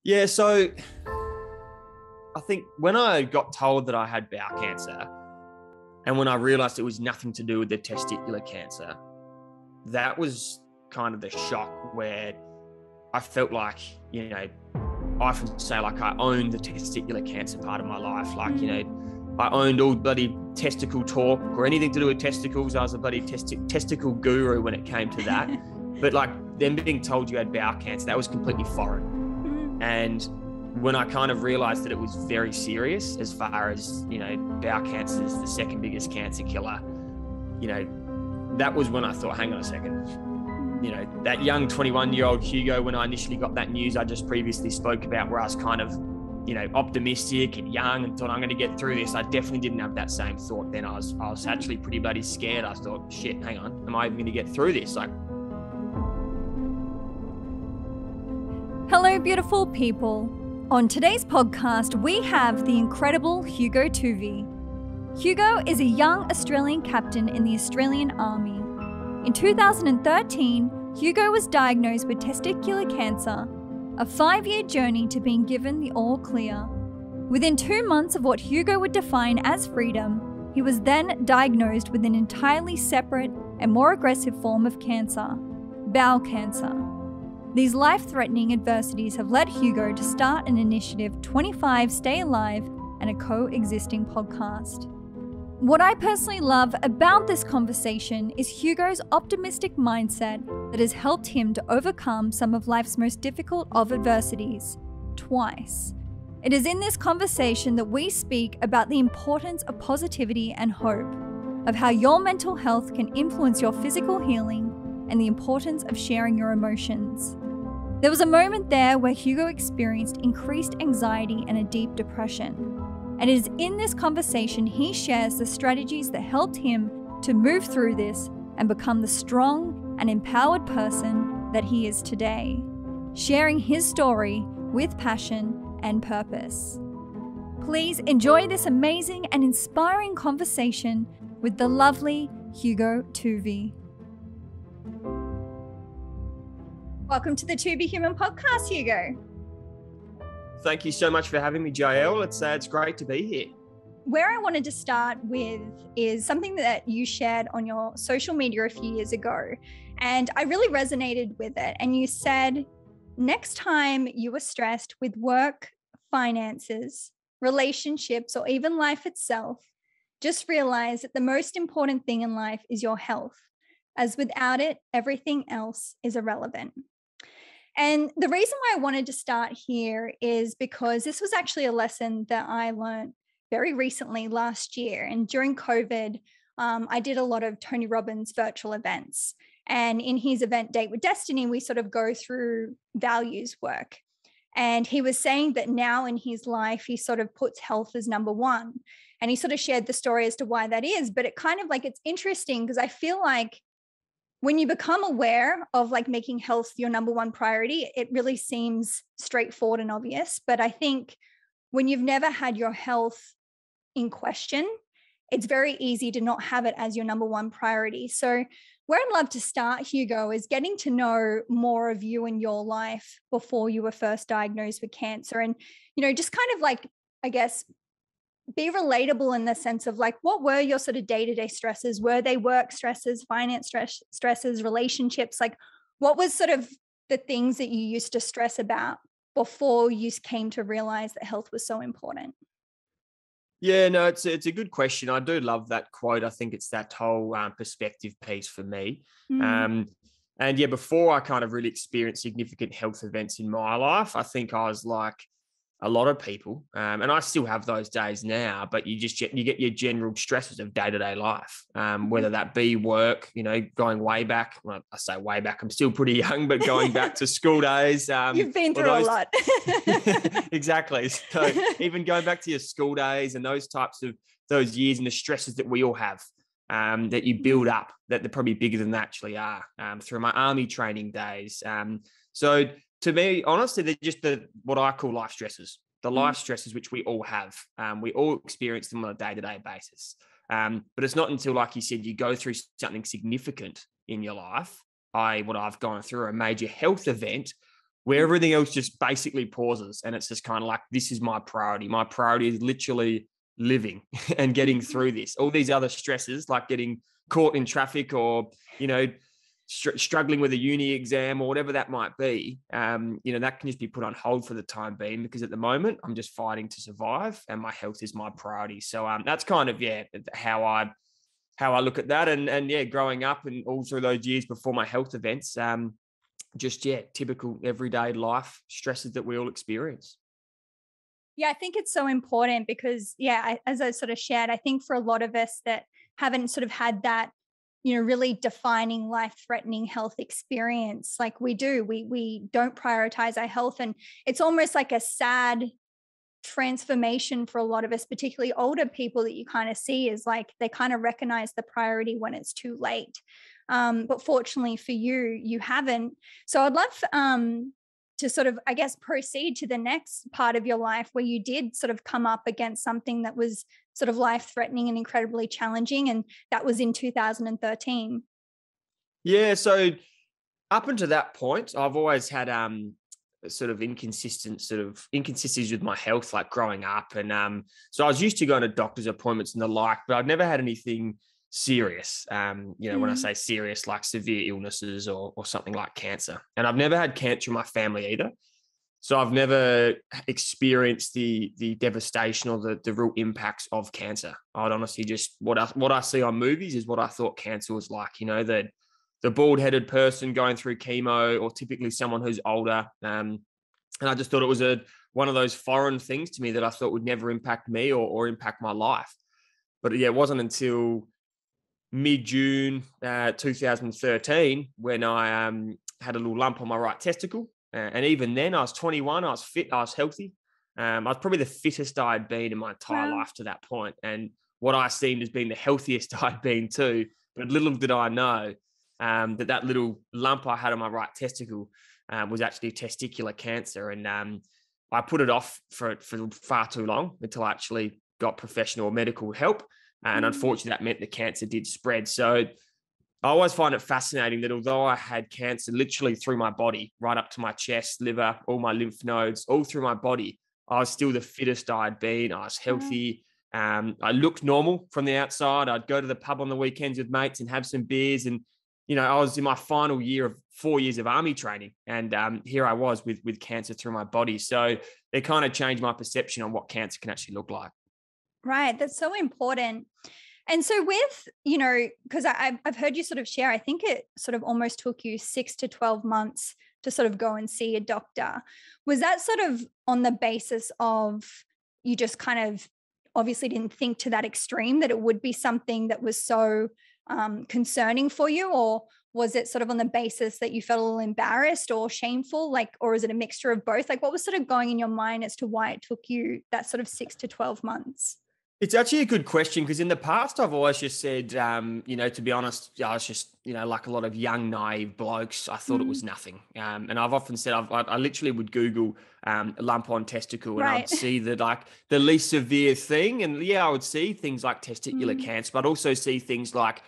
Yeah, so I think when I got told that I had bowel cancer and when I realized it was nothing to do with the testicular cancer, that was kind of the shock where I felt like, I often say like I owned the testicular cancer part of my life. Like, I owned all bloody testicle talk or anything to do with testicles. I was a bloody testicle guru when it came to that. But like them being told you had bowel cancer, that was completely foreign. And when I kind of realized that it was very serious as far as, bowel cancer is the second biggest cancer killer, that was when I thought, hang on a second, that young 21-year-old Hugo, when I initially got that news I just previously spoke about, where I was kind of, optimistic and young and thought I'm going to get through this. I definitely didn't have that same thought then. I was actually pretty bloody scared. I thought, shit, hang on, am I even going to get through this? Like, hello, beautiful people. On today's podcast, we have the incredible Hugo Toovey. Hugo is a young Australian captain in the Australian Army. In 2013, Hugo was diagnosed with testicular cancer, a 5-year journey to being given the all clear. Within 2 months of what Hugo would define as freedom, he was then diagnosed with an entirely separate and more aggressive form of cancer, bowel cancer. These life-threatening adversities have led Hugo to start an initiative, 25 Stay Alive, and a coexisting podcast. What I personally love about this conversation is Hugo's optimistic mindset that has helped him to overcome some of life's most difficult of adversities, twice. It is in this conversation that we speak about the importance of positivity and hope, of how your mental health can influence your physical healing, and the importance of sharing your emotions. There was a moment there where Hugo experienced increased anxiety and a deep depression. And it is in this conversation he shares the strategies that helped him to move through this and become the strong and empowered person that he is today, sharing his story with passion and purpose. Please enjoy this amazing and inspiring conversation with the lovely Hugo Toovey. Welcome to the To Be Human podcast, Hugo. thank you so much for having me, Jael. It's great to be here. Where I wanted to start with is something that you shared on your social media a few years ago, and I really resonated with it. And you said, next time you are stressed with work, finances, relationships, or even life itself, just realize that the most important thing in life is your health, as without it, everything else is irrelevant. And the reason why I wanted to start here is because this was actually a lesson that I learned very recently last year. And during COVID, I did a lot of Tony Robbins virtual events. And in his event, Date with Destiny, we sort of go through values work. And he was saying that now in his life, he sort of puts health as number one. And he sort of shared the story as to why that is. But it kind of like, it's interesting because I feel like when you become aware of like making health your number one priority, it really seems straightforward and obvious. But I think when you've never had your health in question, it's very easy to not have it as your number one priority. So where I'd love to start, Hugo, is getting to know more of you and your life before you were first diagnosed with cancer. And, just kind of like, I guess, be relatable in the sense of like, what were your sort of day-to-day stresses? Were they work stresses, finance stresses, relationships? Like, what was sort of the things that you used to stress about before you came to realize that health was so important? Yeah, no, it's a good question. I do love that quote. I think it's that whole perspective piece for me. And yeah, before I kind of really experienced significant health events in my life, I think I was like a lot of people, and I still have those days now, but you get your general stresses of day-to-day life, whether that be work, going way back. Well, I say way back, I'm still pretty young, but going back to school days. You've been through a lot. Exactly. So even going back to your school days and those years and the stresses that we all have, that you build up, that they're probably bigger than they actually are, through my army training days. So to me, honestly, they're just what I call life stresses, the life stresses which we all have. We all experience them on a day-to-day basis. But it's not until, like you said, you go through something significant in your life, what I've gone through, a major health event, where everything else just basically pauses. And it's just kind of like, this is my priority. My priority is literally living and getting through this. All these other stresses, like getting caught in traffic or, struggling with a uni exam or whatever that might be, that can just be put on hold for the time being, because at the moment I'm just fighting to survive and my health is my priority. So that's kind of, how I look at that. And growing up and all through those years before my health events, typical everyday life stresses that we all experience. Yeah, I think it's so important because, as I sort of shared, I think for a lot of us that haven't sort of had that, really defining life-threatening health experience like we do, we don't prioritize our health. And it's almost like a sad transformation for a lot of us, particularly older people, that you kind of see is like they kind of recognize the priority when it's too late. But fortunately for you, you haven't. So I'd love to sort of, I guess, proceed to the next part of your life where you did sort of come up against something that was sort of life-threatening and incredibly challenging. And that was in 2013. Yeah. So up until that point, I've always had sort of inconsistencies with my health, like growing up. And so I was used to going to doctor's appointments and the like, but I'd never had anything serious. When I say serious, like severe illnesses or something like cancer. And I've never had cancer in my family either. So I've never experienced the devastation or the real impacts of cancer. I'd honestly just, what I see on movies is what I thought cancer was like, the bald-headed person going through chemo, or typically someone who's older. And I just thought it was one of those foreign things to me that I thought would never impact me or impact my life. But it wasn't until mid-June 2013 when I had a little lump on my right testicle. And even then, I was 21, I was fit, I was healthy. I was probably the fittest I had been in my entire life to that point. And what I seemed as being the healthiest I'd been too. But little did I know that little lump I had on my right testicle was actually testicular cancer. And I put it off for far too long until I actually got professional medical help. And unfortunately, that meant the cancer did spread. So I always find it fascinating that although I had cancer literally through my body, right up to my chest, liver, all my lymph nodes, all through my body, I was still the fittest I'd been. I was healthy. I looked normal from the outside. I'd go to the pub on the weekends with mates and have some beers. And, I was in my final year of 4 years of army training. And here I was with cancer through my body. So it kind of changed my perception on what cancer can actually look like. Right. That's so important. And so with, because I've heard you sort of share, I think it sort of almost took you 6 to 12 months to sort of go and see a doctor. Was that sort of on the basis of you just kind of obviously didn't think to that extreme that it would be something that was so concerning for you? Or was it sort of on the basis that you felt a little embarrassed or shameful? or is it a mixture of both? Like what was sort of going in your mind as to why it took you that sort of 6 to 12 months? It's actually a good question, because in the past, I've always just said, to be honest, I was just, like a lot of young, naive blokes, I thought it was nothing. And I've often said, I literally would Google a lump on testicle and I'd see the least severe thing. And I would see things like testicular cancer, but I'd also see things like,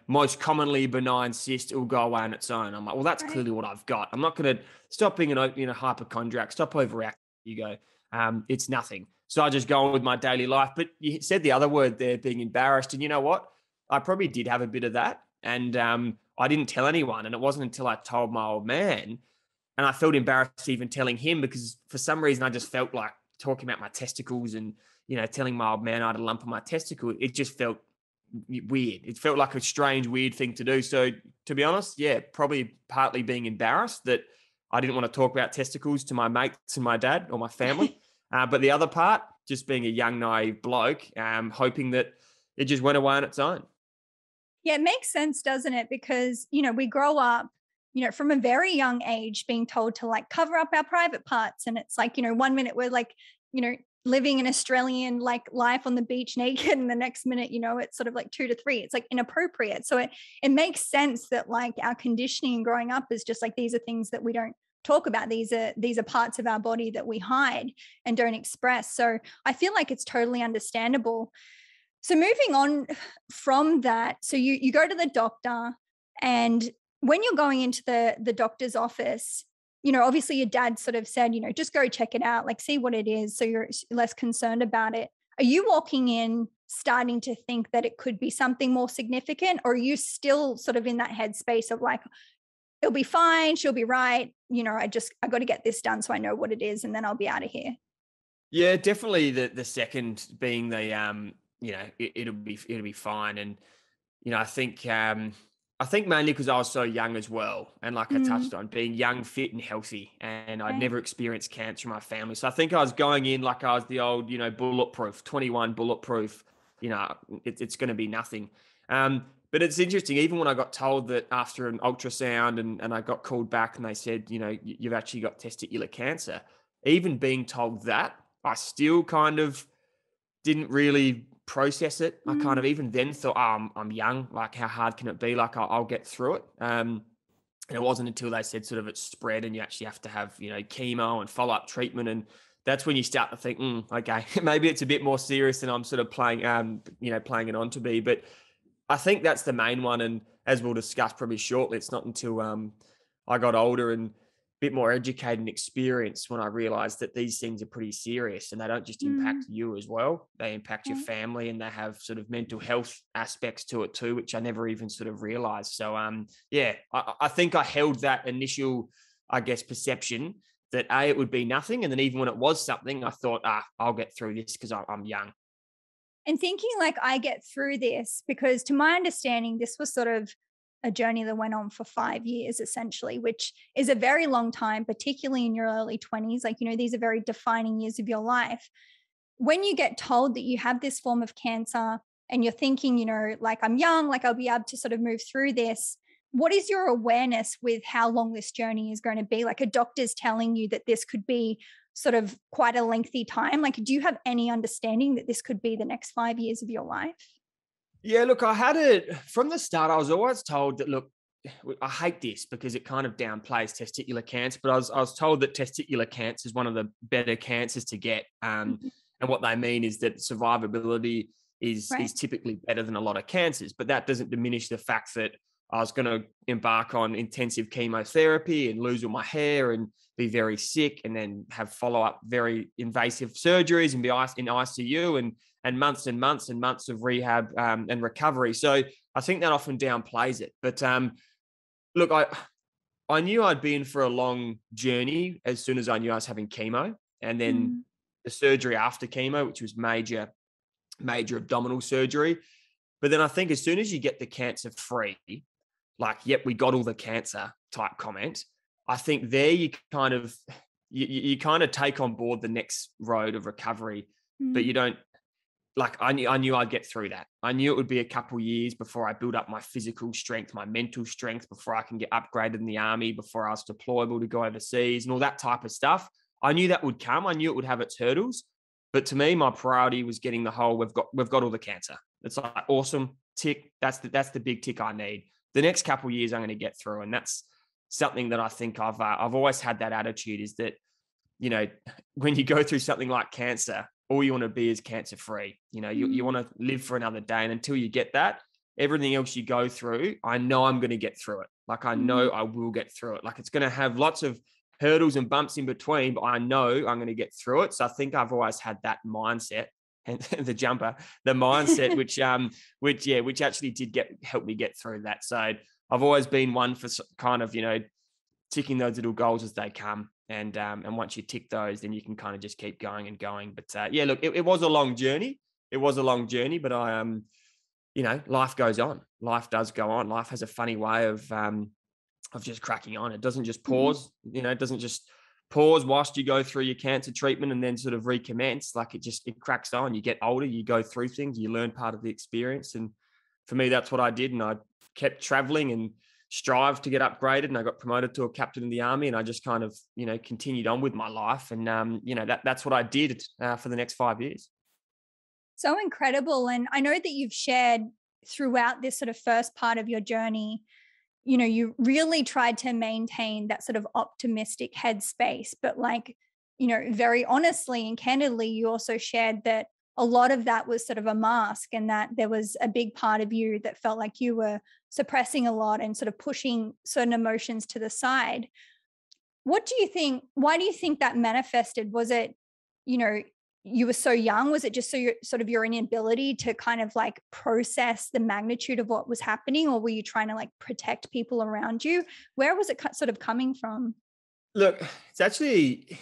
most commonly benign cyst, it will go away on its own. I'm like, well, that's clearly what I've got. I'm not going to stop being an hypochondriac, stop overreacting. You go, it's nothing. So I just go on with my daily life. But you said the other word there, being embarrassed. And you know what? I probably did have a bit of that. And I didn't tell anyone. And it wasn't until I told my old man, and I felt embarrassed even telling him, because for some reason I just felt like talking about my testicles and, telling my old man I had a lump on my testicle. It just felt weird. It felt like a strange, weird thing to do. So to be honest, probably partly being embarrassed that I didn't want to talk about testicles to my mates and my dad or my family. But the other part, just being a young, naive bloke, hoping that it just went away on its own. Yeah, it makes sense, doesn't it? Because, we grow up, from a very young age being told to cover up our private parts. And it's 1 minute we're living an Australian life on the beach naked. And the next minute, it's sort of 2 to 3. It's inappropriate. So it makes sense that our conditioning growing up is just these are things that we don't talk about. These are parts of our body that we hide and don't express. So I feel like it's totally understandable. So moving on from that, so you go to the doctor, and when you're going into the doctor's office, obviously your dad sort of said, just go check it out, like see what it is, so you're less concerned about it. Are you walking in starting to think that it could be something more significant, or are you still sort of in that headspace of like, it'll be fine, she'll be right, I got to get this done so I know what it is, and then I'll be out of here? Yeah, definitely the second being the it'll be fine. And I think mainly because I was so young as well, and like I Mm, touched on, being young, fit, and healthy, and I'd okay. never experienced cancer in my family. So I think I was going in like I was the old, bulletproof, 21 bulletproof. It's going to be nothing. But it's interesting, even when I got told that after an ultrasound and I got called back and they said, you've actually got testicular cancer. Even being told that, I still kind of didn't really process it. I kind Mm, of even then thought, I'm young. Like, how hard can it be? Like, I'll get through it. And it wasn't until they said sort of it's spread and you actually have to have, chemo and follow up treatment. And that's when you start to think, okay, maybe it's a bit more serious than I'm sort of playing it on to be. But I think that's the main one. And as we'll discuss probably shortly, it's not until I got older and a bit more educated and experienced when I realized that these things are pretty serious and they don't just impact mm, you as well. They impact your okay. family, and they have sort of mental health aspects to it too, which I never even sort of realized. So yeah, I think I held that initial, I guess, perception that it would be nothing. And then even when it was something, I thought, I'll get through this because I'm young. And thinking like, I get through this, because to my understanding, this was sort of a journey that went on for 5 years essentially, which is a very long time, particularly in your early 20s. Like, these are very defining years of your life. When you get told that you have this form of cancer and you're thinking, like, I'm young, like I'll be able to sort of move through this, what is your awareness with how long this journey is going to be? Like, a doctor's telling you that this could be sort of quite a lengthy time. Like, do you have any understanding that this could be the next 5 years of your life? Yeah, look, I had it from the start. I was always told that, look, I hate this because it kind of downplays testicular cancer, but I was told that testicular cancer is one of the better cancers to get. Mhm. And what they mean is that survivability Right. is typically better than a lot of cancers, but that doesn't diminish the fact that I was going to embark on intensive chemotherapy and lose all my hair and be very sick, and then have follow up very invasive surgeries and be in ICU and months and months and months of rehab and recovery. So I think that often downplays it. But look, I knew I'd be in for a long journey as soon as I knew I was having chemo, and then Mm, the surgery after chemo, which was major abdominal surgery. But then I think as soon as you get the cancer free, like, yep, we got all the cancer type comment, I think there you kind of take on board the next road of recovery, but mm, you don't. Like, I knew I'd get through that. I knew it would be a couple years before I build up my physical strength, my mental strength, before I can get upgraded in the army, before I was deployable to go overseas and all that type of stuff. I knew that would come. I knew it would have its hurdles. But to me, my priority was getting the whole, we've got all the cancer. It's like, awesome, tick. That's the big tick I need. The next couple years I'm going to get through. And that's something that I think I've always had that attitude, is that, you know, when you go through something like cancer, all you want to be is cancer free. You mm, want to live for another day. And until you get that, everything else you go through, I know I'm going to get through it. Like, I know mm. I will get through it. Like, it's going to have lots of hurdles and bumps in between, but I know I'm going to get through it. So I think I've always had that mindset, and the mindset, which actually did help me get through that. So I've always been one for kind of, ticking those little goals as they come. And once you tick those, then you can kind of just keep going and going. But yeah, look, it was a long journey. It was a long journey, but life goes on. Life does go on. Life has a funny way of just cracking on. It doesn't just Mhm. pause. It doesn't just pause whilst you go through your cancer treatment and then sort of recommence. Like, it cracks on. You get older, you go through things, you learn part of the experience. And for me, that's what I did. And I kept traveling and strived to get upgraded, and I got promoted to a captain in the army, and I just kind of, continued on with my life. And, that's what I did for the next 5 years. So incredible. And I know that you've shared throughout this sort of first part of your journey, you really tried to maintain that sort of optimistic headspace. But, like, very honestly and candidly, you also shared that a lot of that was sort of a mask, and that there was a big part of you that felt like you were suppressing a lot and sort of pushing certain emotions to the side. What do you think, why do you think that manifested? Was it, you know, you were so young? Was it just so your inability to kind of like process the magnitude of what was happening? Or were you trying to like protect people around you? Where was it sort of coming from? Look, it's actually,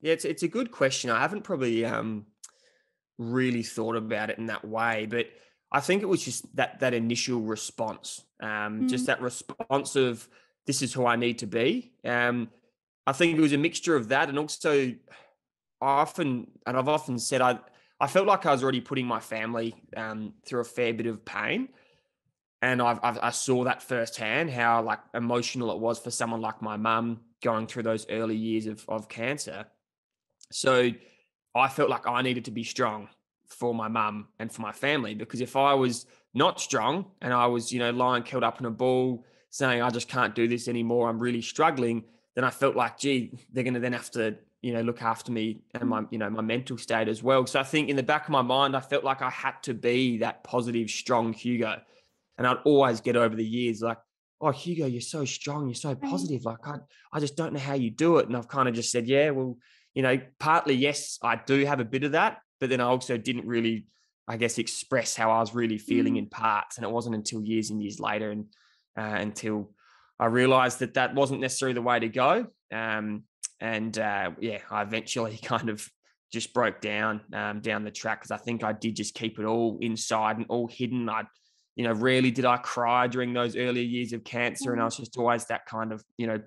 yeah, it's a good question. I haven't probably really thought about it in that way, but I think it was just that initial response, just Mm, that response of this is who I need to be. I think it was a mixture of that, and also I've often said I felt like I was already putting my family through a fair bit of pain, and I saw that firsthand how like emotional it was for someone like my mum going through those early years of cancer. So I felt like I needed to be strong for my mum and for my family, because if I was not strong and I was, lying curled up in a ball saying I just can't do this anymore, I'm really struggling, then I felt like, gee, they're going to then have to, look after me and mm, my mental state as well. So I think in the back of my mind, I felt like I had to be that positive, strong Hugo. And I'd always get over the years like, oh, Hugo, you're so strong. You're so right. positive. Like, I just don't know how you do it. And I've kind of just said, yeah, well, partly, yes, I do have a bit of that, but then I also didn't really, I guess, express how I was really feeling Mm. in parts. And it wasn't until years and years later and until I realized that wasn't necessarily the way to go. Yeah, I eventually kind of just broke down the track, because I think I did just keep it all inside and all hidden. Rarely did I cry during those earlier years of cancer. And I Mm. was just always that kind of,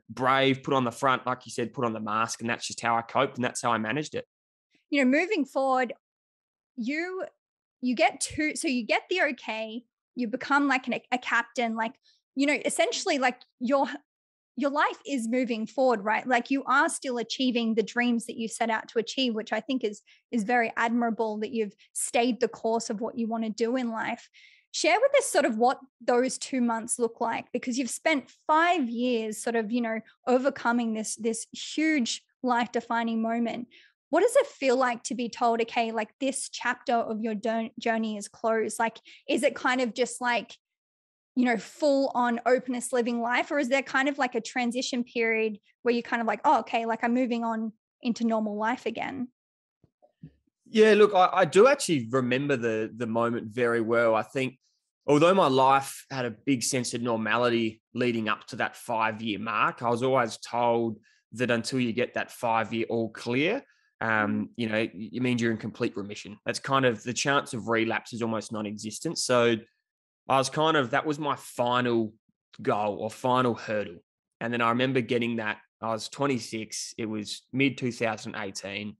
brave, put on the front, like you said, put on the mask. And that's just how I coped. And that's how I managed it. Moving forward, you you get to so you get the okay, you become like a captain, like, essentially like your life is moving forward, right? Like you are still achieving the dreams that you set out to achieve, which I think is very admirable, that you've stayed the course of what you want to do in life. Share with us sort of what those 2 months look like, because you've spent 5 years sort of, overcoming this huge life defining moment. What does it feel like to be told, okay, like this chapter of your journey is closed? Like, is it kind of just like, full on openness living life? Or is there kind of like a transition period where you're kind of like, oh, okay, like I'm moving on into normal life again? Yeah, look, I do actually remember the moment very well. I think although my life had a big sense of normality leading up to that 5-year mark, I was always told that until you get that 5-year all clear, Mm, it means you're in complete remission. That's kind of the chance of relapse is almost non-existent. So that was my final goal or final hurdle. And then I remember getting that. I was 26. It was mid 2018,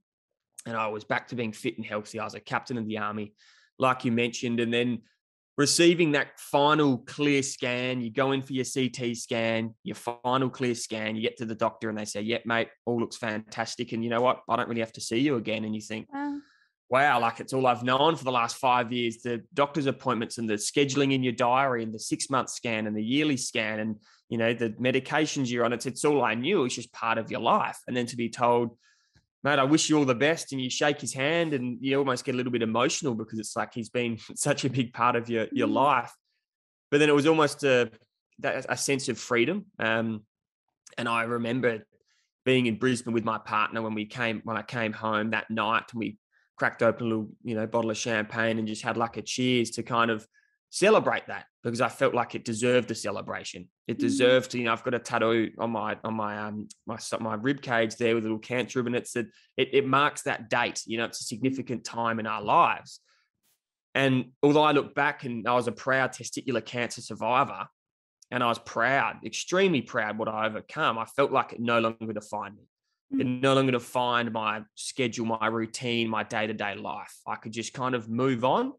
and I was back to being fit and healthy. I was a captain of the army, like you mentioned, and then receiving that final clear scan. You go in for your CT scan, your final clear scan. You get to the doctor, and they say, "Yep, mate, all looks fantastic." And you know what? I don't really have to see you again. And you think, wow. wow, like it's all I've known for the last 5 years, the doctor's appointments and the scheduling in your diary and the 6-month scan and the yearly scan and, the medications you're on. It's all I knew. It's just part of your life. And then to be told, mate, I wish you all the best. And you shake his hand and you almost get a little bit emotional, because it's like he's been such a big part of your Mm, life. But then it was almost a sense of freedom. And I remember being in Brisbane with my partner when I came home that night, and we cracked open a little, bottle of champagne and just had like a cheers to kind of celebrate that, because I felt like it deserved a celebration. It mm, deserved to, I've got a tattoo on my rib cage there with a little cancer ribbon. It marks that date. It's a mm, significant time in our lives. And although I look back and I was a proud testicular cancer survivor, and I was proud, extremely proud what I overcome, I felt like it no longer defined me. It mm. no longer defined my schedule, my routine, my day-to-day life. I could just kind of move on.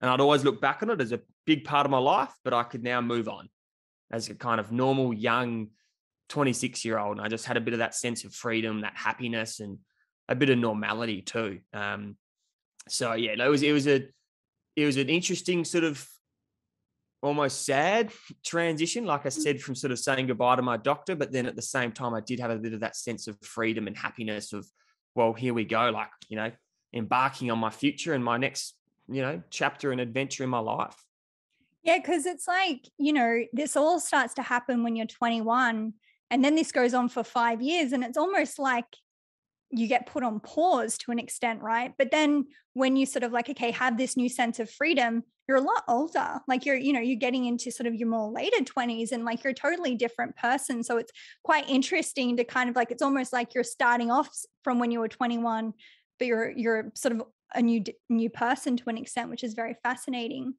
And I'd always look back on it as a big part of my life, but I could now move on as a kind of normal, young 26-year-old. And I just had a bit of that sense of freedom, that happiness, and a bit of normality too. So yeah, it was an interesting sort of almost sad transition, like I said, from sort of saying goodbye to my doctor. But then at the same time, I did have a bit of that sense of freedom and happiness of, well, here we go, like, embarking on my future and my next, chapter and adventure in my life. Yeah, because it's like, this all starts to happen when you're 21. And then this goes on for 5 years, and it's almost like you get put on pause to an extent, right? But then when you sort of like, okay, have this new sense of freedom, you're a lot older. Like you're getting into sort of your more later 20s, and like you're a totally different person. So it's quite interesting to kind of like, it's almost like you're starting off from when you were 21, but you're sort of a new person to an extent, which is very fascinating.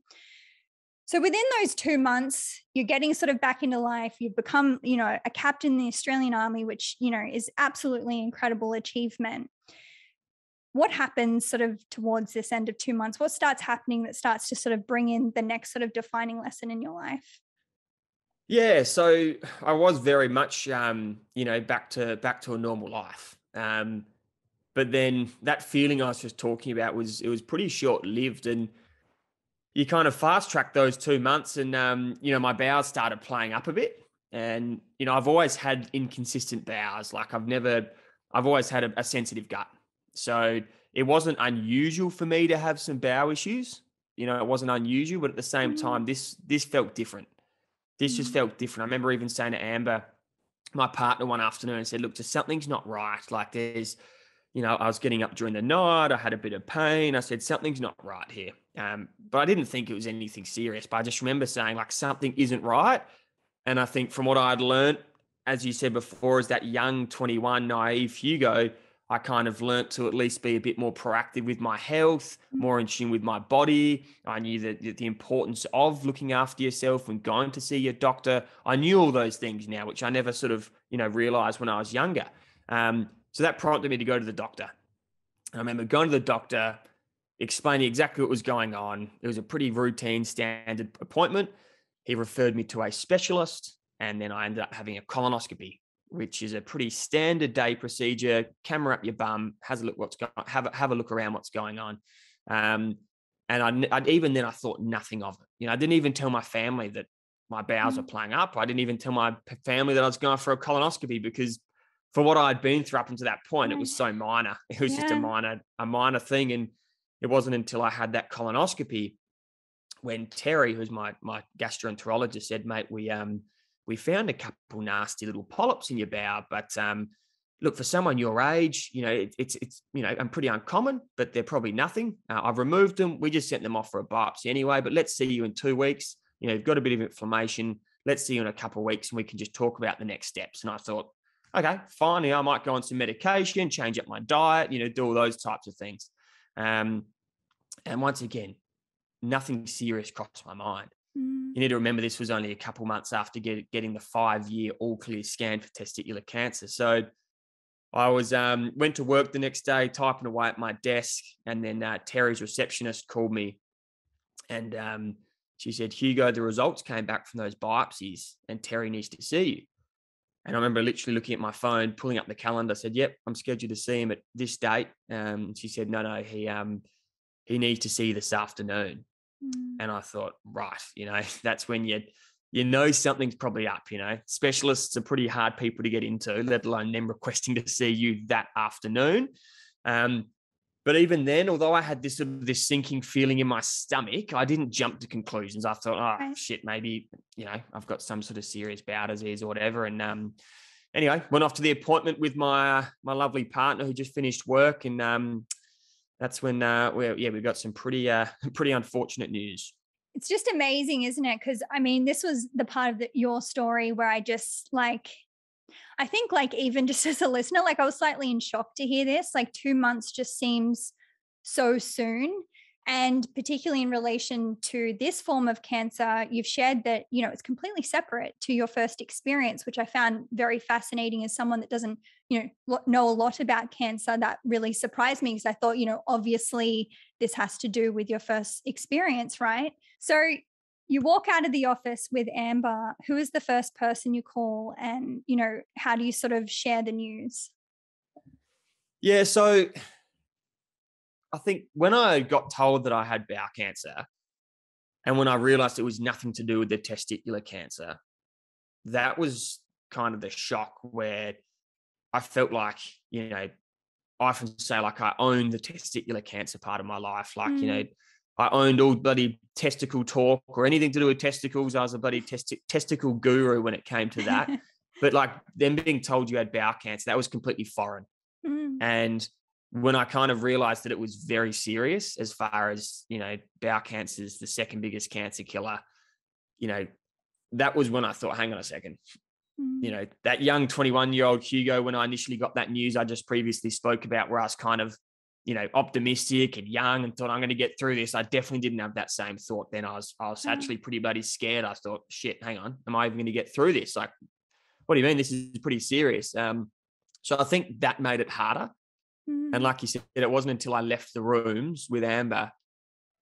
So within those 2 months, you're getting sort of back into life. You've become, a captain in the Australian Army, which, is absolutely incredible achievement. What happens sort of towards this end of 2 months? What starts happening that starts to sort of bring in the next sort of defining lesson in your life? Yeah, so I was very much, back to a normal life. But then that feeling I was just talking about was pretty short lived, and you kind of fast track those 2 months, and my bowels started playing up a bit, and I've always had inconsistent bowels. Like I've always had a sensitive gut, so it wasn't unusual for me to have some bowel issues. It wasn't unusual, but at the same time, this felt different. This just felt different. I remember even saying to Amber, my partner, one afternoon, and said, "Look, just something's not right. Like there's." I was getting up during the night. I had a bit of pain. I said, something's not right here. But I didn't think it was anything serious. But I just remember saying, like, something isn't right. And I think from what I'd learned, as you said before, as that young 21 naive Hugo, I kind of learnt to at least be a bit more proactive with my health, more in tune with my body. I knew the importance of looking after yourself and going to see your doctor. I knew all those things now, which I never sort of, realized when I was younger. So that prompted me to go to the doctor. And I remember going to the doctor, explaining exactly what was going on. It was a pretty routine, standard appointment. He referred me to a specialist, and then I ended up having a colonoscopy, which is a pretty standard day procedure. Camera up your bum, have a look around what's going on. And even then I thought nothing of it. I didn't even tell my family that my bowels were playing up. I didn't even tell my family that I was going for a colonoscopy, because for what I'd been through up until that point, it was so minor. It was just a minor thing. And it wasn't until I had that colonoscopy when Terry, who's my gastroenterologist, said, "Mate, we found a couple nasty little polyps in your bowel, but look, for someone your age, it's I'm pretty uncommon, but they're probably nothing. I've removed them. We just sent them off for a biopsy anyway, but let's see you in 2 weeks. You've got a bit of inflammation. Let's see you in a couple of weeks, and we can just talk about the next steps." And I thought, okay, fine. I might go on some medication, change up my diet, do all those types of things. And once again, nothing serious crossed my mind. You need to remember this was only a couple months after getting the 5-year all clear scan for testicular cancer. So I was went to work the next day, typing away at my desk, and then Terry's receptionist called me, and she said, "Hugo, the results came back from those biopsies, and Terry needs to see you." And I remember literally looking at my phone, pulling up the calendar, said, "Yep, I'm scheduled to see him at this date." She said, "No, he needs to see you this afternoon." And I thought, right, that's when you something's probably up. Specialists are pretty hard people to get into, let alone them requesting to see you that afternoon. But even then, although I had this sinking feeling in my stomach, I didn't jump to conclusions. I thought, shit, maybe, I've got some sort of serious bowel disease or whatever. And anyway, went off to the appointment with my lovely partner who just finished work. And that's when we got some pretty unfortunate news. It's just amazing, isn't it? Because this was the part of your story where I just I think even just as a listener, I was slightly in shock to hear this. 2 months just seems so soon. And particularly in relation to this form of cancer, you've shared that, it's completely separate to your first experience, which I found very fascinating as someone that doesn't, know a lot about cancer. That really surprised me, because I thought, obviously this has to do with your first experience, right? So you walk out of the office with Amber. Who is the first person you call, and, how do you sort of share the news? Yeah, so I think when I got told that I had bowel cancer, and when I realized it was nothing to do with the testicular cancer, that was kind of the shock, where I felt like, I often say, I owned the testicular cancer part of my life. I owned all bloody testicle talk or anything to do with testicles. I was a bloody testicle guru when it came to that. But like them being told you had bowel cancer, that was completely foreign. And when I kind of realized that it was very serious, as far as, bowel cancer is the second biggest cancer killer, that was when I thought, hang on a second. That young 21-year-old Hugo, when I initially got that news I just previously spoke about, where I was kind of, optimistic and young and thought I'm going to get through this. I definitely didn't have that same thought then. I was actually pretty bloody scared. I thought, shit, hang on, am I even going to get through this? Like, what do you mean? This is pretty serious. So I think that made it harder. And like you said, it wasn't until I left the rooms with Amber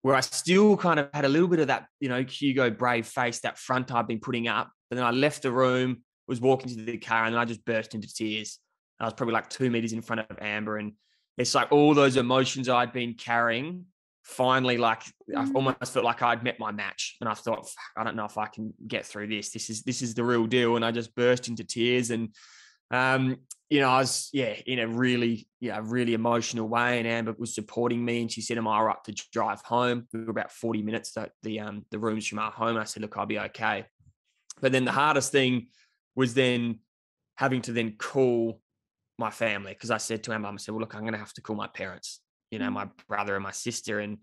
where I still kind of had a little bit of that, Hugo brave face, that front I've been putting up. But then I left the room, was walking to the car, and then I just burst into tears. I was probably like 2 meters in front of Amber. And it's like all those emotions I'd been carrying, finally, like I almost felt like I'd met my match. And I thought, I don't know if I can get through this. This is the real deal. And I just burst into tears. And, I was, in a really emotional way. And Amber was supporting me, and she said, am I all right to drive home? We were about 40 minutes to the rooms from our home. I said, look, I'll be okay. But then the hardest thing was then having to then call my family, because I said to Amber, I said, well, look, I'm going to have to call my parents, my brother and my sister. And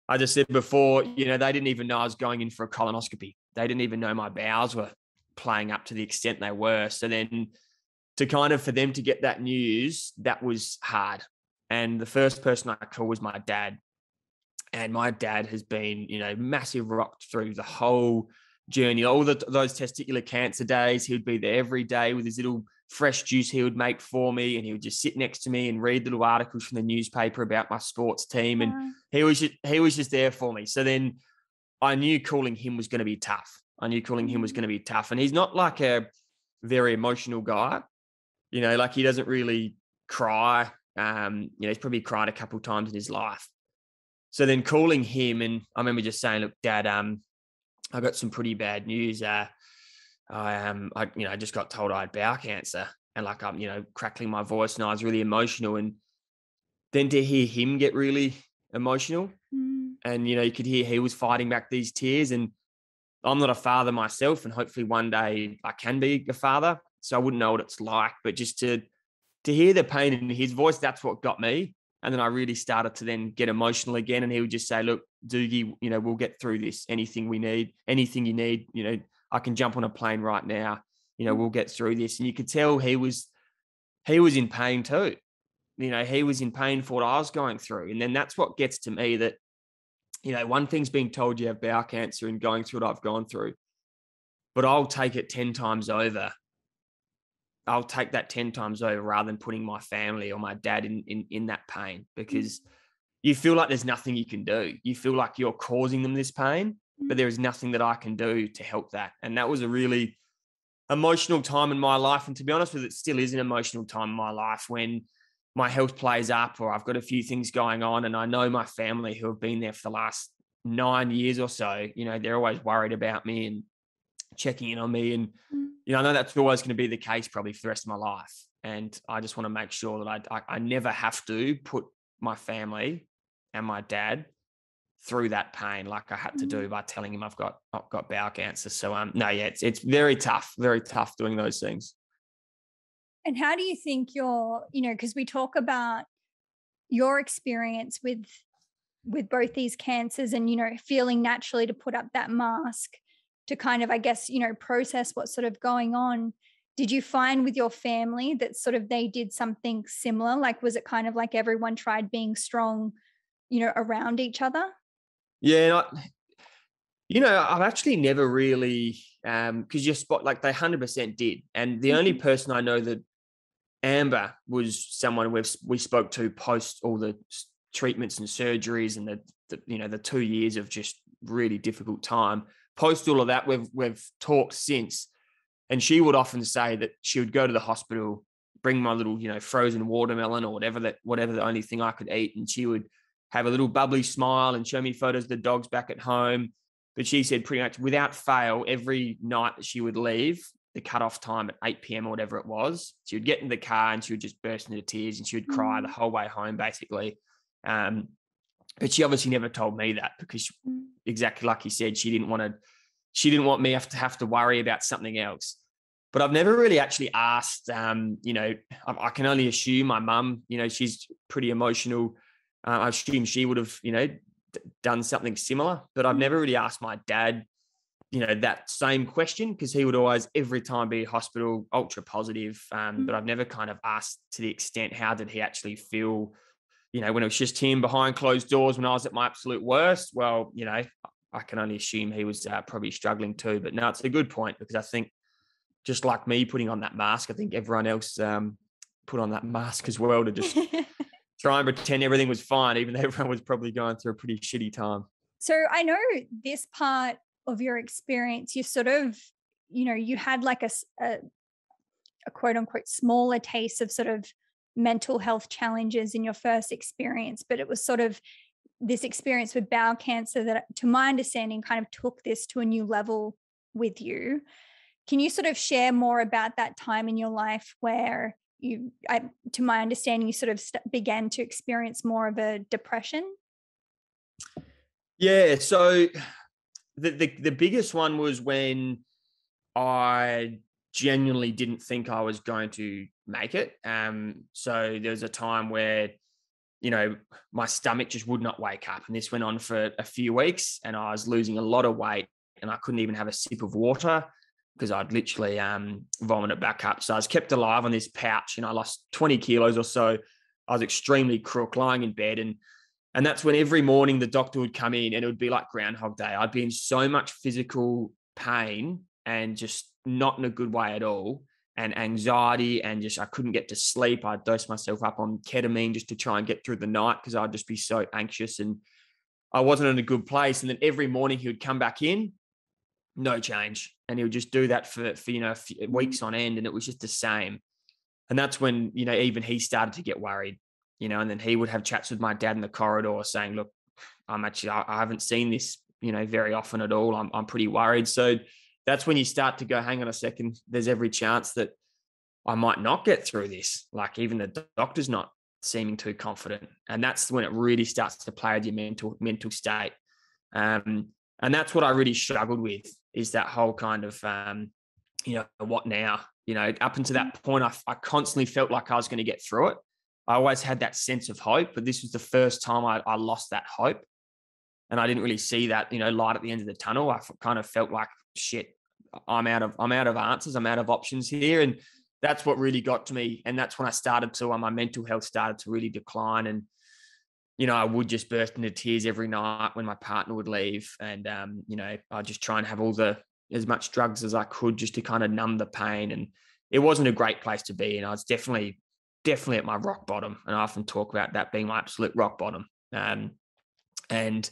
I just said before, they didn't even know I was going in for a colonoscopy. They didn't even know my bowels were playing up to the extent they were. So then for them to get that news, that was hard. And the first person I called was my dad. And my dad has been, massive rocked through the whole journey, all those testicular cancer days. He would be there every day with his little fresh juice he would make for me, and he would just sit next to me and read little articles from the newspaper about my sports team. And he was just there for me. So then I knew calling him was going to be tough. And he's not like a very emotional guy, like he doesn't really cry. He's probably cried a couple of times in his life. So then calling him, and I remember just saying, look, Dad, I got some pretty bad news. I just got told I had bowel cancer, and like I'm, crackling my voice, and I was really emotional. And then to hear him get really emotional, and you could hear he was fighting back these tears. And I'm not a father myself, and hopefully one day I can be a father, so I wouldn't know what it's like. But just to hear the pain in his voice, that's what got me. And then I really started to then get emotional again. And he would just say, look, Doogie, we'll get through this. Anything you need, I can jump on a plane right now. We'll get through this. And you could tell he was in pain too. He was in pain for what I was going through. And then that's what gets to me, that, one thing's being told you have bowel cancer and going through what I've gone through, but I'll take it 10 times over. I'll take that 10 times over rather than putting my family or my dad in that pain, because you feel like there's nothing you can do. You feel like you're causing them this pain, but there is nothing that I can do to help that. And that was a really emotional time in my life. And to be honest with you, it still is an emotional time in my life when my health plays up, or I've got a few things going on. And I know my family, who have been there for the last 9 years or so, they're always worried about me and checking in on me. And I know that's always going to be the case probably for the rest of my life. And I just want to make sure that I never have to put my family and my dad through that pain like I had to do by telling him I've got bowel cancer. So it's very tough doing those things. And how do you think because we talk about your experience with both these cancers and, feeling naturally to put up that mask to kind of, I guess, process what's sort of going on. Did you find with your family that sort of they did something similar? Like, was it kind of like everyone tried being strong, around each other? Yeah. I've actually never really, because you spot, like they 100% did. And the only person I know that Amber was someone we spoke to post all the treatments and surgeries and the 2 years of just really difficult time. Post all of that, we've talked since, and she would often say that she would go to the hospital, bring my little, frozen watermelon or whatever the only thing I could eat, and she would have a little bubbly smile and show me photos of the dogs back at home. But she said pretty much without fail, every night that she would leave, the cutoff time at 8 p.m. or whatever it was, she would get in the car and she would just burst into tears and she would cry the whole way home, basically. But she obviously never told me that, because exactly like you said, she didn't want me to have to worry about something else. But I've never really actually asked, I can only assume my mum, she's pretty emotional. I assume she would have, done something similar, but I've never really asked my dad, that same question, because he would always, every time, be hospital, ultra positive. But I've never kind of asked to the extent, how did he actually feel, when it was just him behind closed doors when I was at my absolute worst? Well, I can only assume he was probably struggling too. But no, it's a good point, because I think, just like me putting on that mask, I think everyone else put on that mask as well, to just try and pretend everything was fine, even though everyone was probably going through a pretty shitty time. So I know this part of your experience, you sort of, you had like a quote unquote smaller taste of sort of mental health challenges in your first experience, but it was sort of this experience with bowel cancer that, to my understanding, kind of took this to a new level with you. Can you sort of share more about that time in your life where to my understanding, you sort of began to experience more of a depression? Yeah. So the biggest one was when I genuinely didn't think I was going to make it. So there was a time where, my stomach just would not wake up. And this went on for a few weeks, and I was losing a lot of weight, and I couldn't even have a sip of water, because I'd literally vomit it back up. So I was kept alive on this pouch, and I lost 20 kilos or so. I was extremely crook, lying in bed. And that's when every morning the doctor would come in, and it would be like Groundhog Day. I'd be in so much physical pain, and just not in a good way at all, and anxiety, and just I couldn't get to sleep. I'd dose myself up on ketamine just to try and get through the night, because I'd just be so anxious, and I wasn't in a good place. And then every morning he would come back in, no change. And he would just do that for weeks on end, and it was just the same. And that's when, even he started to get worried, and then he would have chats with my dad in the corridor saying, look, I haven't seen this, very often at all. I'm pretty worried. So that's when you start to go, hang on a second, there's every chance that I might not get through this. Like, even the doctor's not seeming too confident. And that's when it really starts to play with your mental state. And that's what I really struggled with, is that whole kind of, what now? Up until that point, I constantly felt like I was going to get through it. I always had that sense of hope, but this was the first time I lost that hope. And I didn't really see that, light at the end of the tunnel. I kind of felt like, shit, I'm out of answers. I'm out of options here. And that's what really got to me. And that's when my mental health started to really decline. And, I would just burst into tears every night when my partner would leave. And, I'd just try and have as much drugs as I could, just to kind of numb the pain. And it wasn't a great place to be. And I was definitely at my rock bottom. And I often talk about that being my absolute rock bottom. And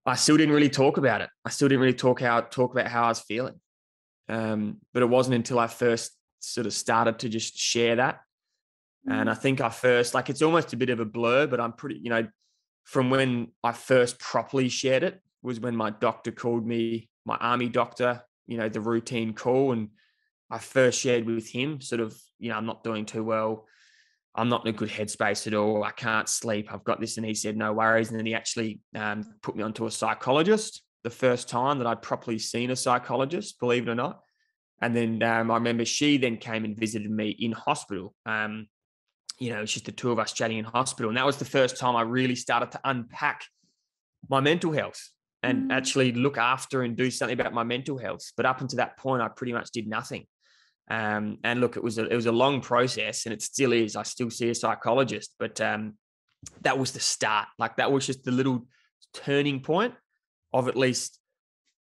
I still didn't really talk about it. I still didn't really talk about how I was feeling. But it wasn't until I first sort of started to just share that. And I think it's almost a bit of a blur, but I'm pretty, from when I first properly shared it was when my doctor called me, my army doctor, the routine call. And I first shared with him sort of, I'm not doing too well. I'm not in a good headspace at all. I can't sleep. I've got this. And he said, no worries. And then he actually put me onto a psychologist, the first time that I'd properly seen a psychologist, believe it or not. And then I remember she then came and visited me in hospital. It's just the two of us chatting in hospital. And that was the first time I really started to unpack my mental health and actually look after and do something about my mental health. But up until that point, I pretty much did nothing. And look, it was a long process, and it still is. I still see a psychologist, but that was the start. Like, that was just the little turning point of at least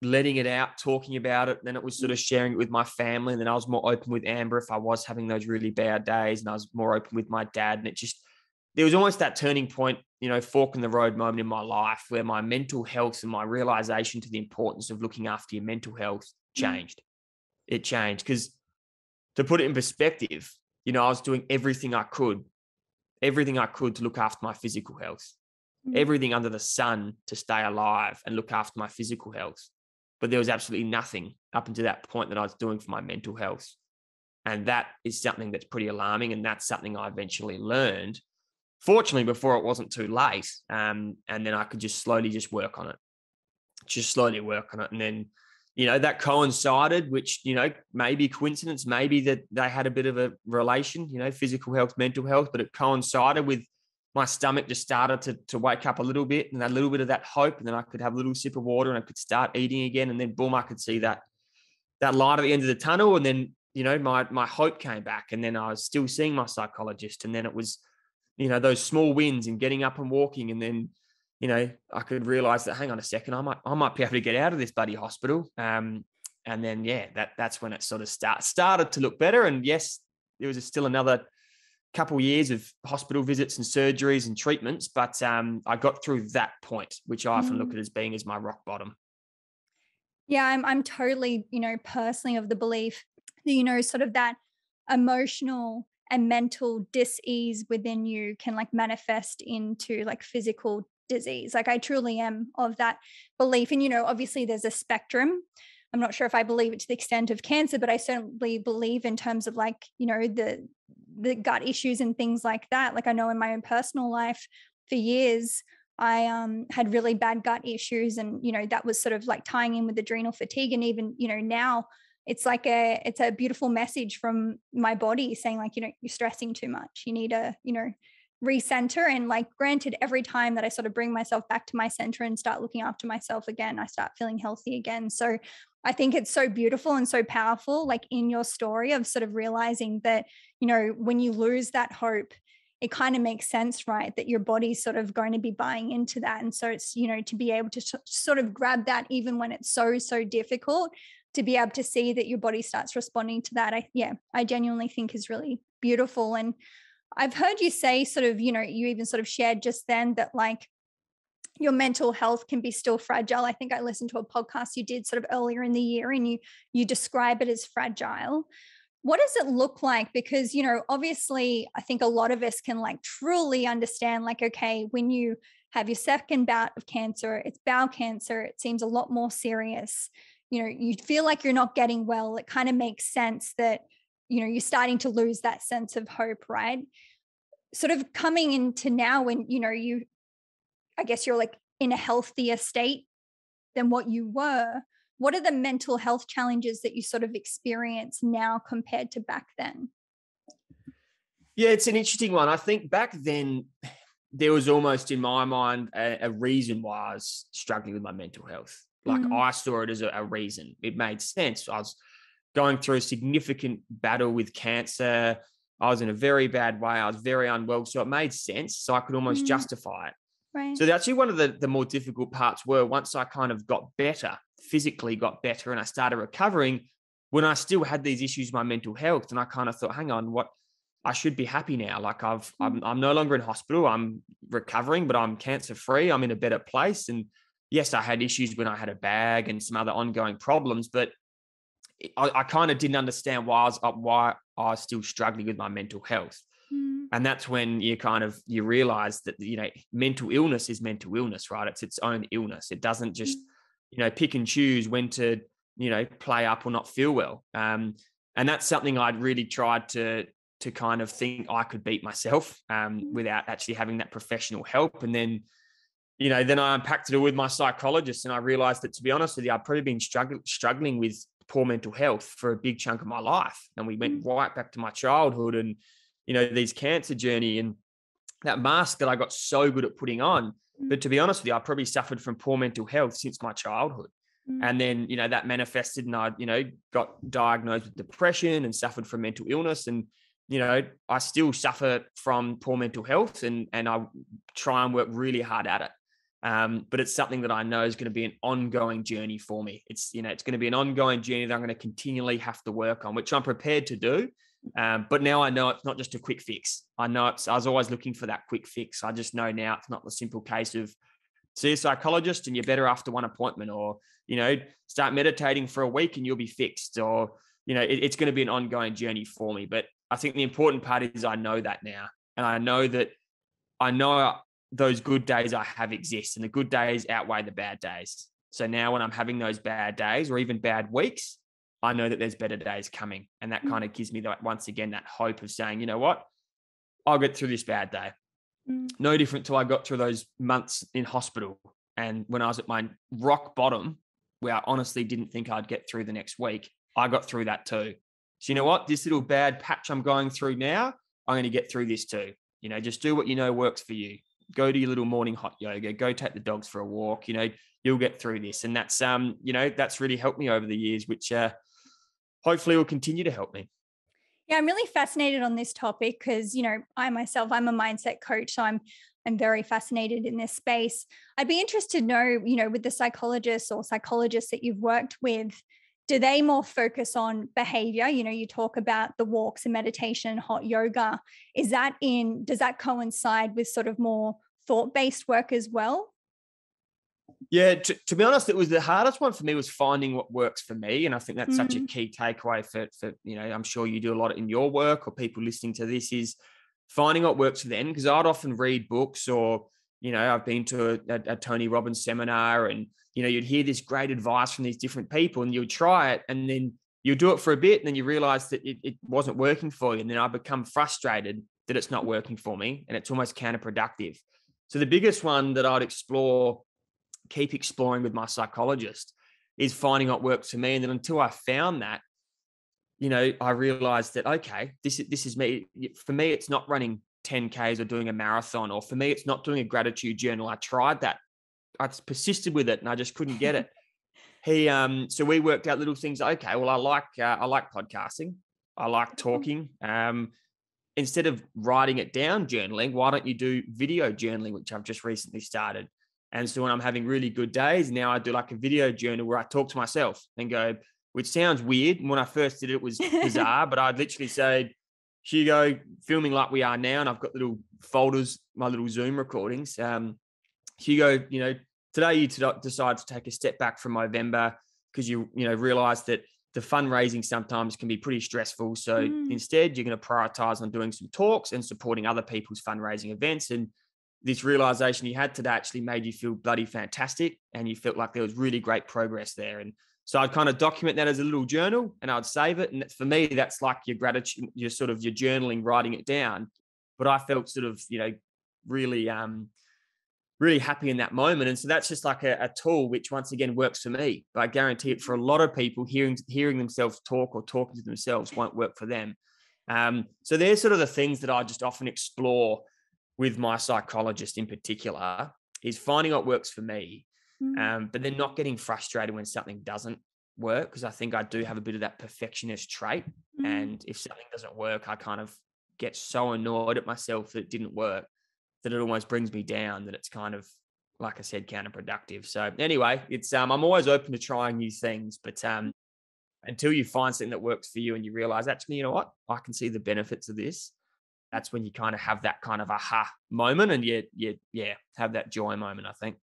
letting it out, talking about it. Then it was sort of sharing it with my family. And then I was more open with Amber if I was having those really bad days, and I was more open with my dad. And there was almost that turning point, fork in the road moment in my life, where my mental health and my realization to the importance of looking after your mental health changed. It changed, because to put it in perspective, I was doing everything I could to look after my physical health, everything under the sun to stay alive and look after my physical health. But there was absolutely nothing up until that point that I was doing for my mental health. And that is something that's pretty alarming. And that's something I eventually learned, fortunately, before it wasn't too late. And then I could just slowly work on it. And then, that coincided, which, maybe coincidence, maybe that they had a bit of a relation, physical health, mental health, but it coincided with my stomach just started to wake up a little bit, and a little bit of that hope. And then I could have a little sip of water and I could start eating again. And then boom, I could see that light at the end of the tunnel. And then, my hope came back, and then I was still seeing my psychologist. And then it was, those small wins and getting up and walking. And then, I could realize that, hang on a second, I might be able to get out of this bloody hospital. And then, that's when it sort of started to look better. And yes, there was still another couple of years of hospital visits and surgeries and treatments, but I got through that point, which I often look at as being as my rock bottom. Yeah, I'm totally, personally of the belief that, sort of that emotional and mental dis-ease within you can like manifest into like physical disease. Like I truly am of that belief. And, obviously there's a spectrum. I'm not sure if I believe it to the extent of cancer, but I certainly believe in terms of like, the gut issues and things like that. Like I know in my own personal life for years, I had really bad gut issues, and, that was sort of like tying in with adrenal fatigue. And even, now it's like it's a beautiful message from my body saying like, you're stressing too much. You need to, recenter. And like, granted, every time that I sort of bring myself back to my center and start looking after myself again, I start feeling healthy again. So I think it's so beautiful and so powerful, like in your story of sort of realizing that, when you lose that hope, it kind of makes sense, right? That your body's sort of going to be buying into that. And so it's, to be able to sort of grab that, even when it's so, so difficult, to be able to see that your body starts responding to that. I genuinely think is really beautiful. And I've heard you say sort of, you even sort of shared just then that like your mental health can be still fragile. I think I listened to a podcast you did sort of earlier in the year, and you describe it as fragile. What does it look like? Because, obviously I think a lot of us can like truly understand like, okay, when you have your second bout of cancer, it's bowel cancer, it seems a lot more serious. You feel like you're not getting well. It kind of makes sense that, you're starting to lose that sense of hope, right? Sort of coming into now when, I guess you're like in a healthier state than what you were. What are the mental health challenges that you sort of experience now compared to back then? Yeah, it's an interesting one. I think back then there was almost in my mind a reason why I was struggling with my mental health. Like I saw it as a reason. It made sense. I was going through a significant battle with cancer. I was in a very bad way. I was very unwell. So it made sense. So I could almost justify it. Right. So that's actually one of the more difficult parts were once I kind of got better, physically got better, and I started recovering, when I still had these issues with my mental health. And I kind of thought, hang on, I should be happy now. Like I'm no longer in hospital. I'm recovering, but I'm cancer free. I'm in a better place. And yes, I had issues when I had a bag and some other ongoing problems, but I kind of didn't understand why I was still struggling with my mental health. And that's when you realize that, mental illness is mental illness, right? It's its own illness. It doesn't just, pick and choose when to, play up or not feel well. And that's something I'd really tried to kind of think I could beat myself without actually having that professional help. And then, then I unpacked it all with my psychologist, and I realized that, to be honest with you, I've probably been struggling with poor mental health for a big chunk of my life. And we went right back to my childhood and, these cancer journey and that mask that I got so good at putting on. But to be honest with you, I probably suffered from poor mental health since my childhood. And then, that manifested, and I, got diagnosed with depression and suffered from mental illness. And, I still suffer from poor mental health, and I try and work really hard at it. But it's something that I know is going to be an ongoing journey for me. It's going to be an ongoing journey that I'm going to continually have to work on, which I'm prepared to do. But now I know it's not just a quick fix. I was always looking for that quick fix. I just know now it's not the simple case of see a psychologist and you're better after one appointment, or, start meditating for a week and you'll be fixed, or, it's going to be an ongoing journey for me. But I think the important part is I know that now, and I know those good days I have exist, and the good days outweigh the bad days. So now when I'm having those bad days or even bad weeks, I know that there's better days coming. And that kind of gives me that, once again, that hope of saying, you know what, I'll get through this bad day. No different to I got through those months in hospital. And when I was at my rock bottom, where I honestly didn't think I'd get through the next week, I got through that too. So you know what? This little bad patch I'm going through now, I'm going to get through this too. You know, just do what you know works for you. Go to your little morning hot yoga, go take the dogs for a walk, you know, you'll get through this. And that's, you know, that's really helped me over the years, which hopefully will continue to help me. Yeah, I'm really fascinated on this topic because, you know, I myself, I'm a mindset coach, so I'm very fascinated in this space. I'd be interested to know, you know, with the psychologists or psychologists that you've worked with, do they more focus on behavior? You know, you talk about the walks and meditation, hot yoga. Does that coincide with sort of more thought-based work as well? Yeah, to be honest, it was the hardest one for me was finding what works for me. And I think that's such a Mm. key takeaway for, you know, I'm sure you do a lot in your work or people listening to this is finding what works for them. Because I'd often read books or, you know, I've been to a Tony Robbins seminar and, you know, you'd hear this great advice from these different people and you'd try it and then you do it for a bit and then you realize that it wasn't working for you. And then I become frustrated that it's not working for me and it's almost counterproductive. So the biggest one that I'd keep exploring with my psychologist is finding what works for me. And then until I found that, you know, I realized that, okay, this is me. For me, it's not running 10Ks or doing a marathon, or for me, it's not doing a gratitude journal. I tried that. I persisted with it and I just couldn't get it. So we worked out little things. Okay, well, I like podcasting. I like talking. Instead of writing it down, journaling, why don't you do video journaling, which I've just recently started? And so when I'm having really good days, now I do like a video journal where I talk to myself and go, which sounds weird. And when I first did it, it was bizarre, but I'd literally say, Hugo, filming like we are now, and I've got little folders, my little Zoom recordings. Hugo, you know, today you decide to take a step back from Movember because you know, realize that the fundraising sometimes can be pretty stressful. So instead, you're going to prioritize on doing some talks and supporting other people's fundraising events. And this realization you had today actually made you feel bloody fantastic. And you felt like there was really great progress there. And so I'd kind of document that as a little journal and I'd save it. And for me, that's like your gratitude, your sort of your journaling, writing it down. But I felt sort of, you know, really, really happy in that moment. And so that's just like a tool, which once again works for me. But I guarantee it for a lot of people, hearing themselves talk or talking to themselves won't work for them. So there's sort of the things that I just often explore with my psychologist in particular, is finding what works for me, but then not getting frustrated when something doesn't work, because I think I do have a bit of that perfectionist trait. And if something doesn't work, I kind of get so annoyed at myself that it didn't work that it almost brings me down, that it's kind of, like I said, counterproductive. So anyway, it's I'm always open to trying new things, but until you find something that works for you and you realize, actually, you know what, I can see the benefits of this. That's when you kind of have that kind of aha moment and you have that joy moment, I think.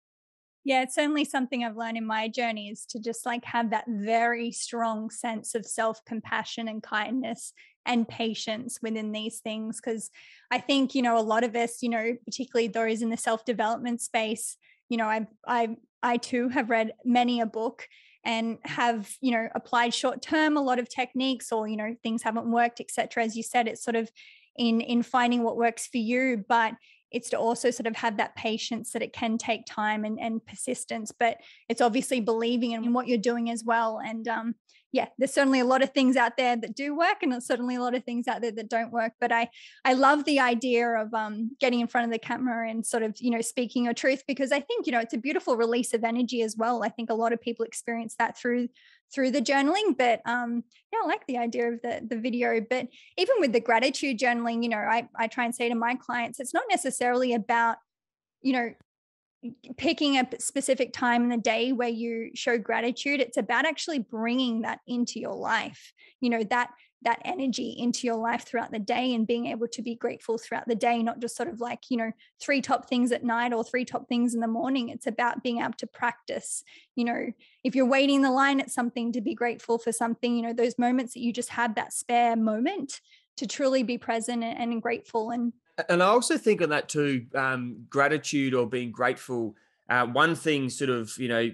Yeah, it's certainly something I've learned in my journey is to just like have that very strong sense of self-compassion and kindness and patience within these things. Because I think, you know, a lot of us, you know, particularly those in the self-development space, you know, I too have read many a book and have, you know, applied short-term a lot of techniques, or, you know, things haven't worked, etc. As you said, it's sort of in finding what works for you, but it's to also sort of have that patience that it can take time and persistence, but it's obviously believing in what you're doing as well. And yeah, there's certainly a lot of things out there that do work, and there's certainly a lot of things out there that don't work. But I love the idea of getting in front of the camera and sort of, you know, speaking your truth, because I think, you know, it's a beautiful release of energy as well. I think a lot of people experience that through the journaling. But yeah, I like the idea of the video. But even with the gratitude journaling, you know, I try and say to my clients, it's not necessarily about, you know, picking a specific time in the day where you show gratitude. It's about actually bringing that into your life, you know, that energy into your life throughout the day, and being able to be grateful throughout the day, not just sort of like, you know, 3 top things at night or 3 top things in the morning. It's about being able to practice, you know, if you're waiting in the line at something, to be grateful for something, you know, those moments that you just have that spare moment to truly be present and grateful. And I also think on that too, gratitude or being grateful. One thing, sort of, you know,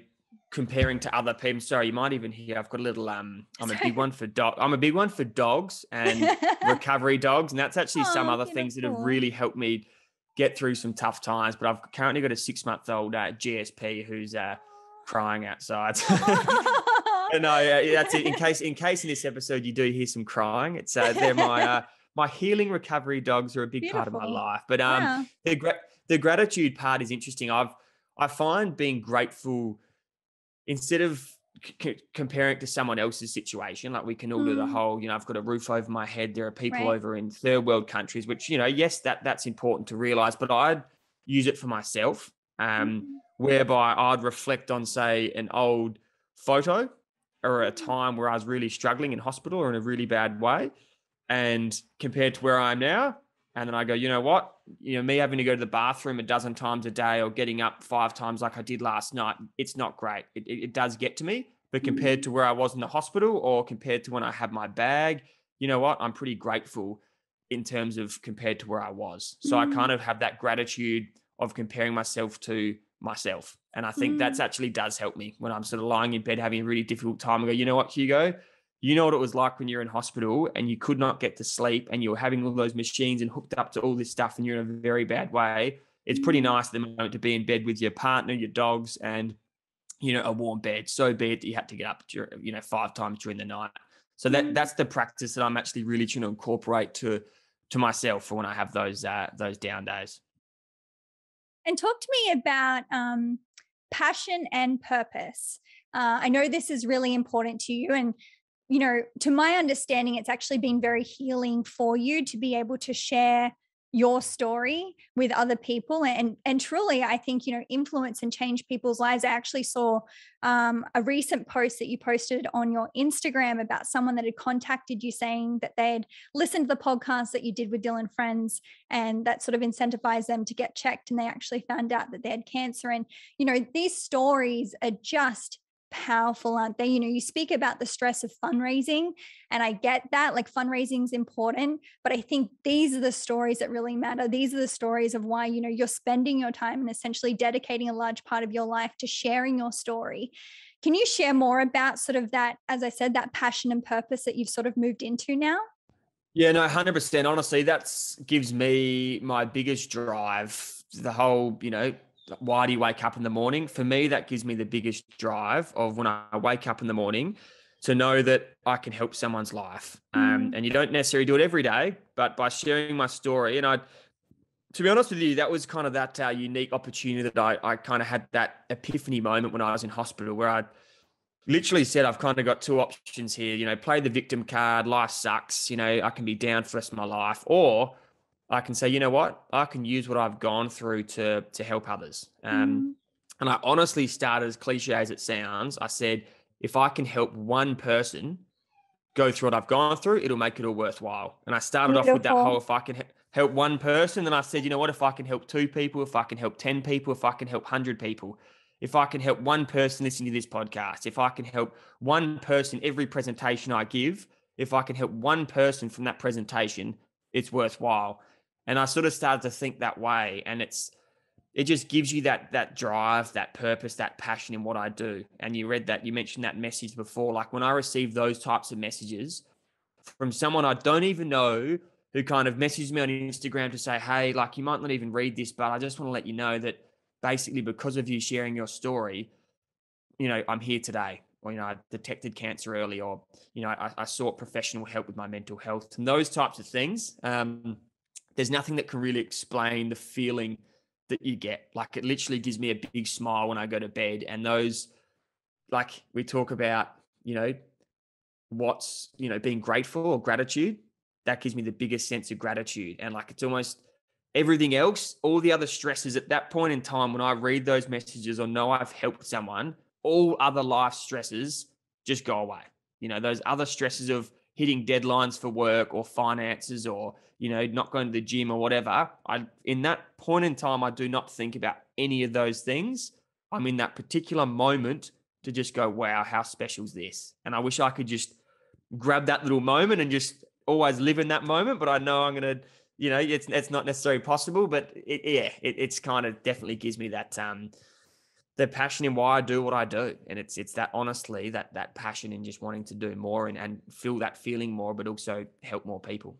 comparing to other people. Sorry, you might even hear I've got a little. I'm a big one for I'm a big one for dogs and recovery dogs, and that's actually some other things that have really helped me get through some tough times. But I've currently got a 6-month-old GSP who's crying outside. No, that's it. In case in this episode you do hear some crying, it's they're my my healing recovery dogs are a big part of my life. But Wow. the gratitude part is interesting. I find being grateful, instead of comparing it to someone else's situation, like we can all do the whole, I've got a roof over my head. There are people over in third world countries, which, yes, that's important to realize, but I'd use it for myself, whereby I'd reflect on, say, an old photo or a time where I was really struggling in hospital or in a really bad way, and compared to where I am now. And then I go, you know what? Me having to go to the bathroom a dozen times a day or getting up 5 times like I did last night, it's not great. It does get to me. But compared to where I was in the hospital or compared to when I had my bag, you know what? I'm pretty grateful in terms of compared to where I was. So I kind of have that gratitude of comparing myself to myself. And I think that's actually does help me when I'm sort of lying in bed having a really difficult time. I go, you know what, Hugo? You know what it was like when you're in hospital and you could not get to sleep and you were having all those machines and hooked up to all this stuff and you're in a very bad way. It's pretty nice at the moment to be in bed with your partner, your dogs, and, a warm bed. So be it that you had to get up, 5 times during the night. So that's the practice that I'm actually really trying to incorporate to myself for when I have those down days. And talk to me about passion and purpose. I know this is really important to you, and to my understanding, it's actually been very healing for you to be able to share your story with other people and truly, I think, influence and change people's lives. I actually saw a recent post that you posted on your Instagram about someone that had contacted you saying that they had listened to the podcast that you did with Dylan Friends, and that sort of incentivized them to get checked, and they actually found out that they had cancer. And, these stories are just powerful, aren't they? You speak about the stress of fundraising, and I get that, like, fundraising is important, but I think these are the stories that really matter. These are the stories of why, you're spending your time and essentially dedicating a large part of your life to sharing your story. Can you share more about sort of that, as I said, that passion and purpose that you've sort of moved into now? Yeah, no, 100%. Honestly, that gives me my biggest drive. The whole, why do you wake up in the morning? For me, that gives me the biggest drive of when I wake up in the morning to know that I can help someone's life. And you don't necessarily do it every day, but by sharing my story, and to be honest with you, that was kind of that unique opportunity that I kind of had that epiphany moment when I was in hospital, where I literally said, I've kind of got 2 options here, play the victim card, life sucks, I can be down for the rest of my life, or I can say, you know what, I can use what I've gone through to help others. And I honestly started, as cliche as it sounds, I said, if I can help one person go through what I've gone through, it'll make it all worthwhile. And I started off with that whole, if I can help one person, then I said, you know what, if I can help 2 people, if I can help 10 people, if I can help 100 people, if I can help one person listening to this podcast, if I can help one person every presentation I give, if I can help one person from that presentation, it's worthwhile. And I sort of started to think that way. And it just gives you that drive, that purpose, that passion in what I do. And you mentioned that message before. Like, when I receive those types of messages from someone I don't even know, who kind of messages me on Instagram to say, hey, like, you might not even read this, but I just want to let you know that basically because of you sharing your story, I'm here today. Or, I detected cancer early, or, I sought professional help with my mental health, and those types of things. There's nothing that can really explain the feeling that you get. Like, it literally gives me a big smile when I go to bed. And those, like, we talk about, what's, being grateful or gratitude, that gives me the biggest sense of gratitude. And, like, it's almost everything else, all the other stresses at that point in time, when I read those messages or know I've helped someone, all other life stresses just go away. Those other stresses of hitting deadlines for work or finances, or, not going to the gym or whatever. In that point in time, I do not think about any of those things. I'm in that particular moment to just go, wow, how special is this? And I wish I could just grab that little moment and just always live in that moment. But I know I'm going to, it's not necessarily possible, but it's kind of definitely gives me that, the passion in why I do what I do. And it's that, honestly, that passion in just wanting to do more and feel that feeling more, but also help more people.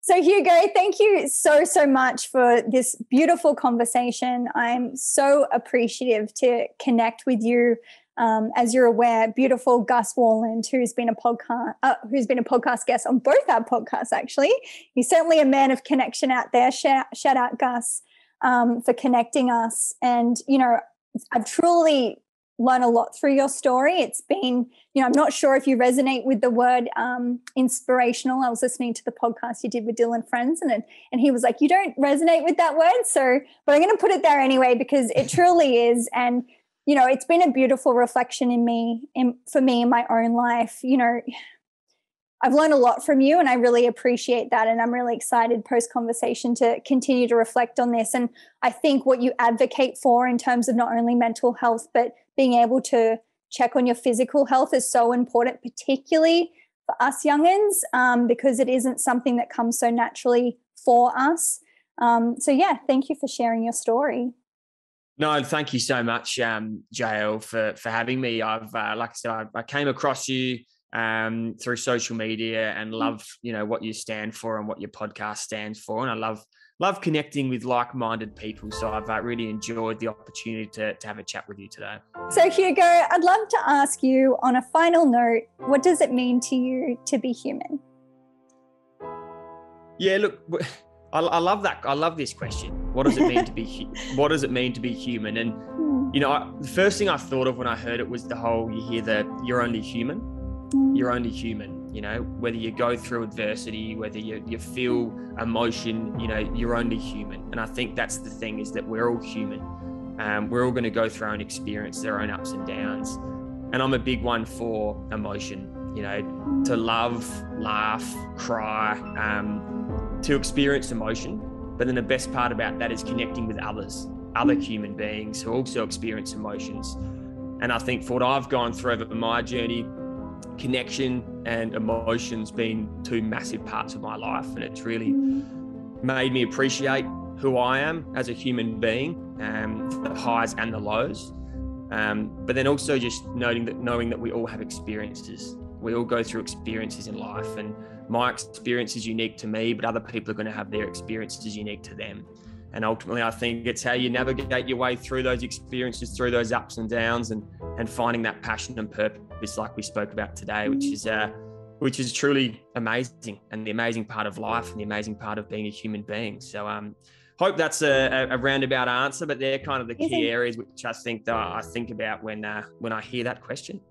So Hugo, thank you so, so much for this beautiful conversation. I'm so appreciative to connect with you. As you're aware, beautiful Gus Warland, who's been a podcast guest on both our podcasts, actually. He's certainly a man of connection out there. Shout out, Gus, for connecting us. And, you know, I've truly learned a lot through your story. It's been, you know, I'm not sure if you resonate with the word inspirational. I was listening to the podcast you did with Dylan Friends, and he was like, you don't resonate with that word. So, but I'm going to put it there anyway, because it truly is. And, you know, it's been a beautiful reflection for me in my own life. You know, I've learned a lot from you, and I really appreciate that. And I'm really excited post-conversation to continue to reflect on this. And I think what you advocate for in terms of not only mental health, but being able to check on your physical health is so important, particularly for us youngins, because it isn't something that comes so naturally for us. So yeah, thank you for sharing your story. No, thank you so much, JL, for having me. I've, like I said, I came across you through social media and love, you know, what you stand for and what your podcast stands for. And I love connecting with like-minded people. So I've really enjoyed the opportunity to have a chat with you today. So Hugo, I'd love to ask you on a final note, what does it mean to you to be human? Yeah, look, I love that. I love this question. What does it mean to be what does it mean to be human? And, you know, the first thing I thought of when I heard it was the whole, you hear the, you're only human. You're only human, you know, whether you go through adversity, whether you feel emotion, you know, you're only human. And I think that's the thing, is that we're all human. We're all going to go through our own experience, our own ups and downs. And I'm a big one for emotion, you know, to love, laugh, cry, to experience emotion. But then the best part about that is connecting with others, other human beings who also experience emotions. And I think for what I've gone through over my journey, connection and emotions been two massive parts of my life, and it's really made me appreciate who I am as a human being, the highs and the lows, but then also just knowing that we all have experiences. We all go through experiences in life, and my experience is unique to me, but other people are going to have their experiences unique to them. And ultimately, I think it's how you navigate your way through those experiences, through those ups and downs, and finding that passion and purpose, like we spoke about today, which is truly amazing, and the amazing part of life, and the amazing part of being a human being. So, hope that's a roundabout answer, but they're kind of the key areas which I think that I think about when I hear that question.